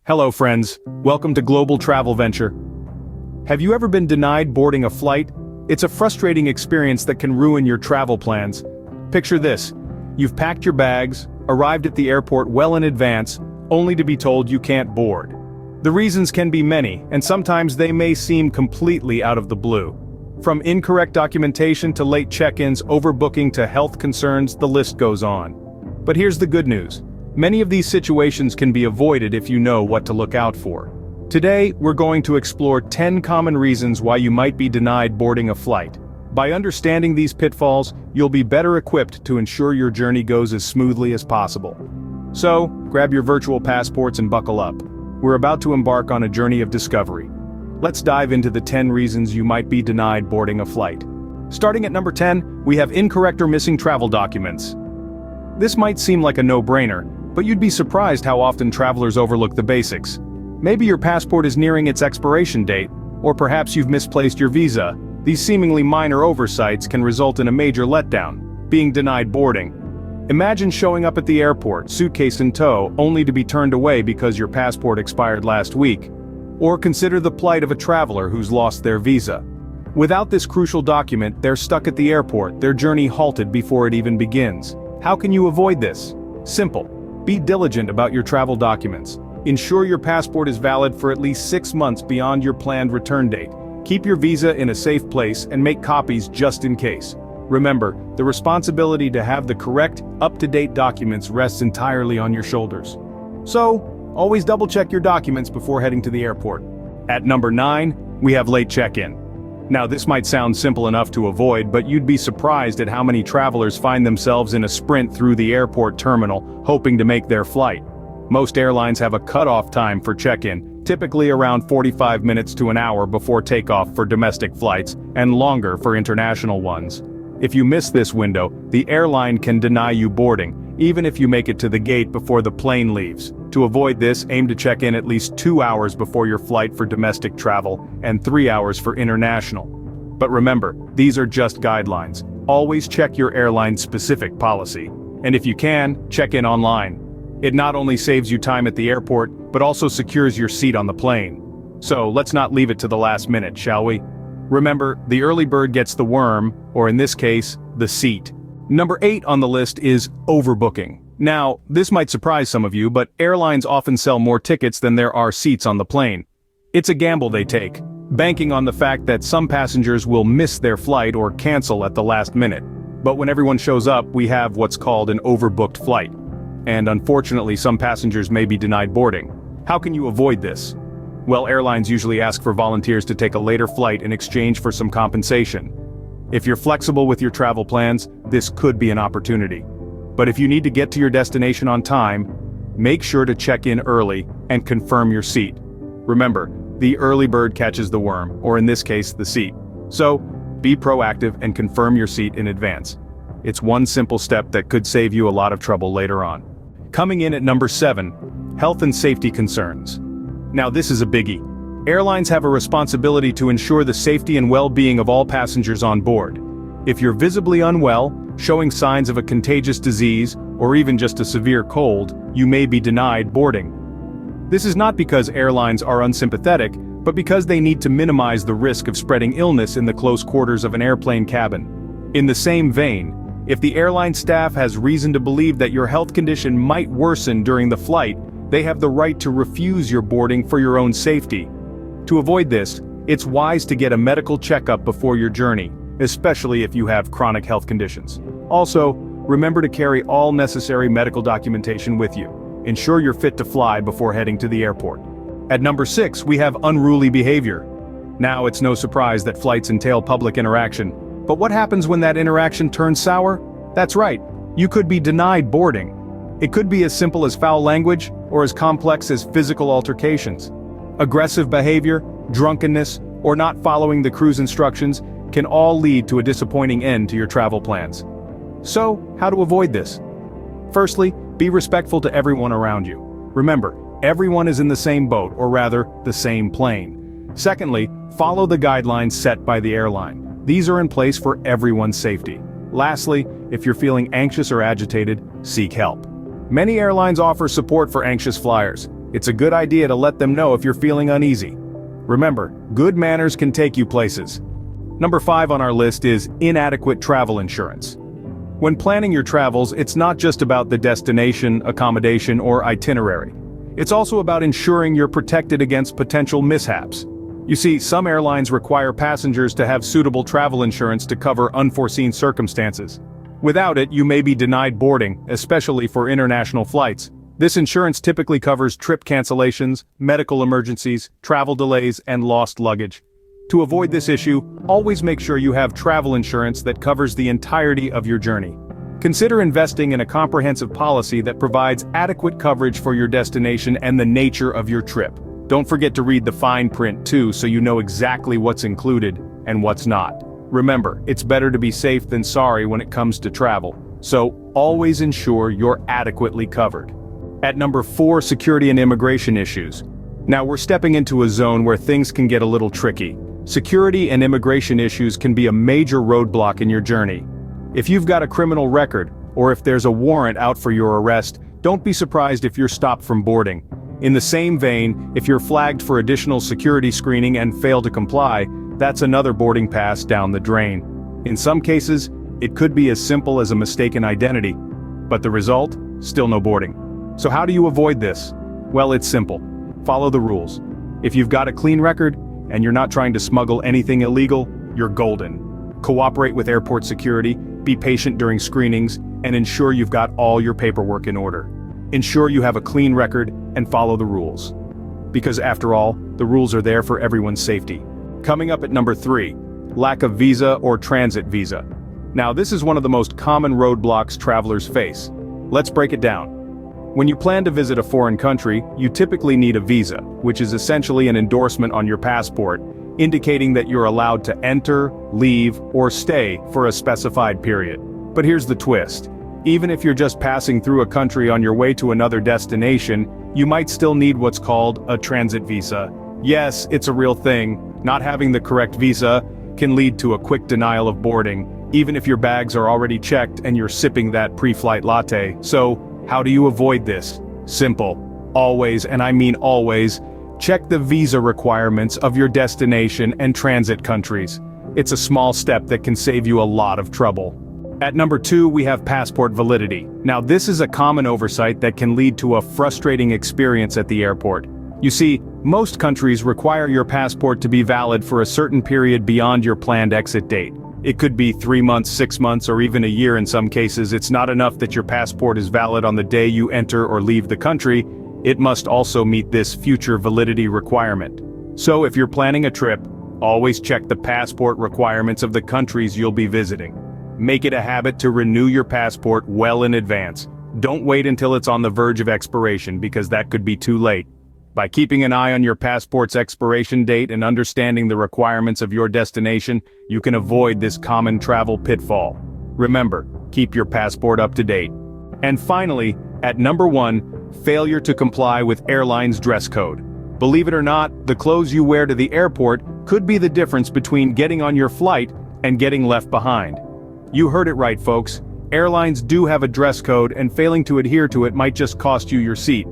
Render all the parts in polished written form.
Hello friends, welcome to Global Travel Venture. Have you ever been denied boarding a flight? It's a frustrating experience that can ruin your travel plans. Picture this, you've packed your bags, arrived at the airport well in advance, only to be told you can't board. The reasons can be many, and sometimes they may seem completely out of the blue. From incorrect documentation to late check-ins, overbooking to health concerns, the list goes on. But here's the good news. Many of these situations can be avoided if you know what to look out for. Today, we're going to explore 10 common reasons why you might be denied boarding a flight. By understanding these pitfalls, you'll be better equipped to ensure your journey goes as smoothly as possible. So, grab your virtual passports and buckle up. We're about to embark on a journey of discovery. Let's dive into the 10 reasons you might be denied boarding a flight. Starting at number 10, we have incorrect or missing travel documents. This might seem like a no-brainer, but you'd be surprised how often travelers overlook the basics. Maybe your passport is nearing its expiration date, or perhaps you've misplaced your visa. These seemingly minor oversights can result in a major letdown, being denied boarding. Imagine showing up at the airport, suitcase in tow, only to be turned away because your passport expired last week. Or consider the plight of a traveler who's lost their visa. Without this crucial document, they're stuck at the airport, their journey halted before it even begins. How can you avoid this? Simple. Be diligent about your travel documents. Ensure your passport is valid for at least 6 months beyond your planned return date. Keep your visa in a safe place and make copies just in case. Remember, the responsibility to have the correct, up-to-date documents rests entirely on your shoulders. So, always double-check your documents before heading to the airport. At number 9, we have late check-in. Now this might sound simple enough to avoid, but you'd be surprised at how many travelers find themselves in a sprint through the airport terminal, hoping to make their flight. Most airlines have a cutoff time for check-in, typically around 45 minutes to an hour before takeoff for domestic flights, and longer for international ones. If you miss this window, the airline can deny you boarding, even if you make it to the gate before the plane leaves. To avoid this, aim to check in at least 2 hours before your flight for domestic travel, and 3 hours for international. But remember, these are just guidelines. Always check your airline's specific policy. And if you can, check in online. It not only saves you time at the airport, but also secures your seat on the plane. So let's not leave it to the last minute, shall we? Remember, the early bird gets the worm, or in this case, the seat. Number 8 on the list is overbooking. Now, this might surprise some of you, but airlines often sell more tickets than there are seats on the plane. It's a gamble they take, banking on the fact that some passengers will miss their flight or cancel at the last minute. But when everyone shows up, we have what's called an overbooked flight. And unfortunately, some passengers may be denied boarding. How can you avoid this? Well, airlines usually ask for volunteers to take a later flight in exchange for some compensation. If you're flexible with your travel plans, this could be an opportunity. But if you need to get to your destination on time, make sure to check in early and confirm your seat. Remember, the early bird catches the worm, or in this case, the seat. So, be proactive and confirm your seat in advance. It's one simple step that could save you a lot of trouble later on. Coming in at number 7, health and safety concerns. Now this is a biggie. Airlines have a responsibility to ensure the safety and well-being of all passengers on board. If you're visibly unwell, showing signs of a contagious disease, or even just a severe cold, you may be denied boarding. This is not because airlines are unsympathetic, but because they need to minimize the risk of spreading illness in the close quarters of an airplane cabin. In the same vein, if the airline staff has reason to believe that your health condition might worsen during the flight, they have the right to refuse your boarding for your own safety. To avoid this, it's wise to get a medical checkup before your journey, especially if you have chronic health conditions. Also, remember to carry all necessary medical documentation with you. Ensure you're fit to fly before heading to the airport. At number 6, we have unruly behavior. Now, it's no surprise that flights entail public interaction. But what happens when that interaction turns sour? That's right, you could be denied boarding. It could be as simple as foul language, or as complex as physical altercations. Aggressive behavior, drunkenness, or not following the crew's instructions can all lead to a disappointing end to your travel plans. So, how to avoid this? Firstly, be respectful to everyone around you. Remember, everyone is in the same boat, or rather, the same plane. Secondly, follow the guidelines set by the airline. These are in place for everyone's safety. Lastly, if you're feeling anxious or agitated, seek help. Many airlines offer support for anxious flyers. it's a good idea to let them know if you're feeling uneasy. Remember, good manners can take you places. Number 5 on our list is inadequate travel insurance. When planning your travels, it's not just about the destination, accommodation, or itinerary. It's also about ensuring you're protected against potential mishaps. You see, some airlines require passengers to have suitable travel insurance to cover unforeseen circumstances. Without it, you may be denied boarding, especially for international flights. This insurance typically covers trip cancellations, medical emergencies, travel delays, and lost luggage. To avoid this issue, always make sure you have travel insurance that covers the entirety of your journey. Consider investing in a comprehensive policy that provides adequate coverage for your destination and the nature of your trip. Don't forget to read the fine print too, so you know exactly what's included and what's not. Remember, it's better to be safe than sorry when it comes to travel, so always ensure you're adequately covered. At number 4, security and immigration issues. Now we're stepping into a zone where things can get a little tricky. Security and immigration issues can be a major roadblock in your journey. If you've got a criminal record, or if there's a warrant out for your arrest, don't be surprised if you're stopped from boarding. In the same vein, if you're flagged for additional security screening and fail to comply, that's another boarding pass down the drain. In some cases, it could be as simple as a mistaken identity, but the result? Still no boarding. So how do you avoid this? Well, it's simple. Follow the rules. If you've got a clean record, and you're not trying to smuggle anything illegal, you're golden. Cooperate with airport security, be patient during screenings, and ensure you've got all your paperwork in order. Ensure you have a clean record and follow the rules. Because after all, the rules are there for everyone's safety. Coming up at number 3, lack of visa or transit visa. Now this is one of the most common roadblocks travelers face. Let's break it down. When you plan to visit a foreign country, you typically need a visa, which is essentially an endorsement on your passport, indicating that you're allowed to enter, leave, or stay for a specified period. But here's the twist. Even if you're just passing through a country on your way to another destination, you might still need what's called a transit visa. Yes, it's a real thing. Not having the correct visa can lead to a quick denial of boarding, even if your bags are already checked and you're sipping that pre-flight latte. So, how do you avoid this? Simple. Always, and I mean always, check the visa requirements of your destination and transit countries. It's a small step that can save you a lot of trouble. At number 2, we have passport validity. Now this is a common oversight that can lead to a frustrating experience at the airport. You see, most countries require your passport to be valid for a certain period beyond your planned exit date. It could be 3 months, 6 months, or even a year in some cases. It's not enough that your passport is valid on the day you enter or leave the country, it must also meet this future validity requirement. So if you're planning a trip, always check the passport requirements of the countries you'll be visiting. Make it a habit to renew your passport well in advance. Don't wait until it's on the verge of expiration, because that could be too late. By keeping an eye on your passport's expiration date and understanding the requirements of your destination, you can avoid this common travel pitfall. Remember, keep your passport up to date. And finally, at number 1, failure to comply with airline's dress code. Believe it or not, the clothes you wear to the airport could be the difference between getting on your flight and getting left behind. You heard it right, folks. Airlines do have a dress code, and failing to adhere to it might just cost you your seat.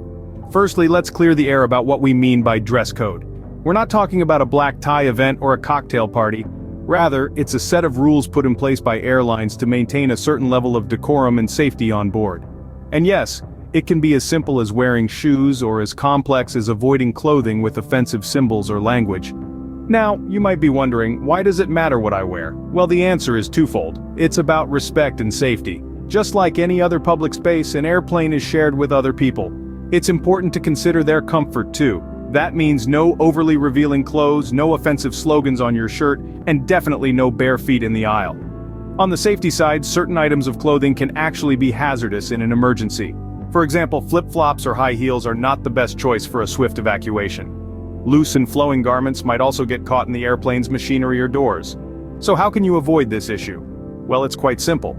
Firstly, let's clear the air about what we mean by dress code. We're not talking about a black tie event or a cocktail party. Rather, it's a set of rules put in place by airlines to maintain a certain level of decorum and safety on board. And yes, it can be as simple as wearing shoes or as complex as avoiding clothing with offensive symbols or language. Now, you might be wondering, why does it matter what I wear? Well, the answer is twofold. It's about respect and safety. Just like any other public space, an airplane is shared with other people. It's important to consider their comfort too. That means no overly revealing clothes, no offensive slogans on your shirt, and definitely no bare feet in the aisle. On the safety side, certain items of clothing can actually be hazardous in an emergency. For example, flip-flops or high heels are not the best choice for a swift evacuation. Loose and flowing garments might also get caught in the airplane's machinery or doors. So how can you avoid this issue? Well, it's quite simple.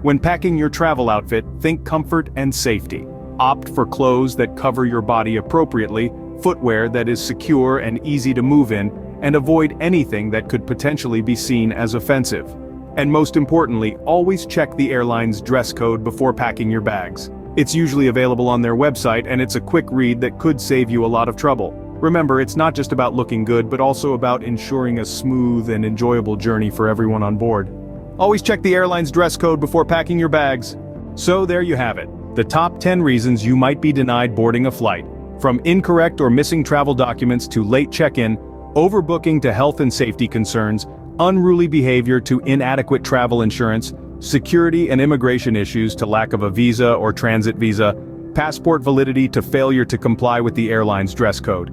When packing your travel outfit, think comfort and safety. Opt for clothes that cover your body appropriately, footwear that is secure and easy to move in, and avoid anything that could potentially be seen as offensive. And most importantly, always check the airline's dress code before packing your bags. It's usually available on their website, and it's a quick read that could save you a lot of trouble. Remember, it's not just about looking good, but also about ensuring a smooth and enjoyable journey for everyone on board. Always check the airline's dress code before packing your bags. So there you have it, the top 10 reasons you might be denied boarding a flight. From incorrect or missing travel documents to late check-in, overbooking to health and safety concerns, unruly behavior to inadequate travel insurance, security and immigration issues to lack of a visa or transit visa, passport validity to failure to comply with the airline's dress code.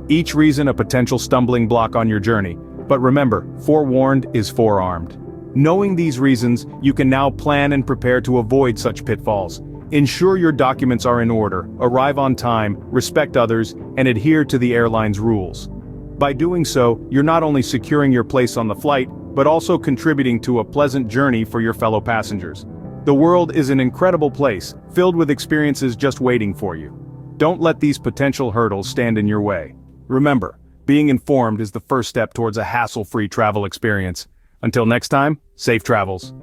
Each reason a potential stumbling block on your journey. But remember, forewarned is forearmed. Knowing these reasons, you can now plan and prepare to avoid such pitfalls. Ensure your documents are in order, arrive on time, respect others, and adhere to the airline's rules. By doing so, you're not only securing your place on the flight, but also contributing to a pleasant journey for your fellow passengers. The world is an incredible place, filled with experiences just waiting for you. Don't let these potential hurdles stand in your way. Remember, being informed is the first step towards a hassle-free travel experience. Until next time, safe travels.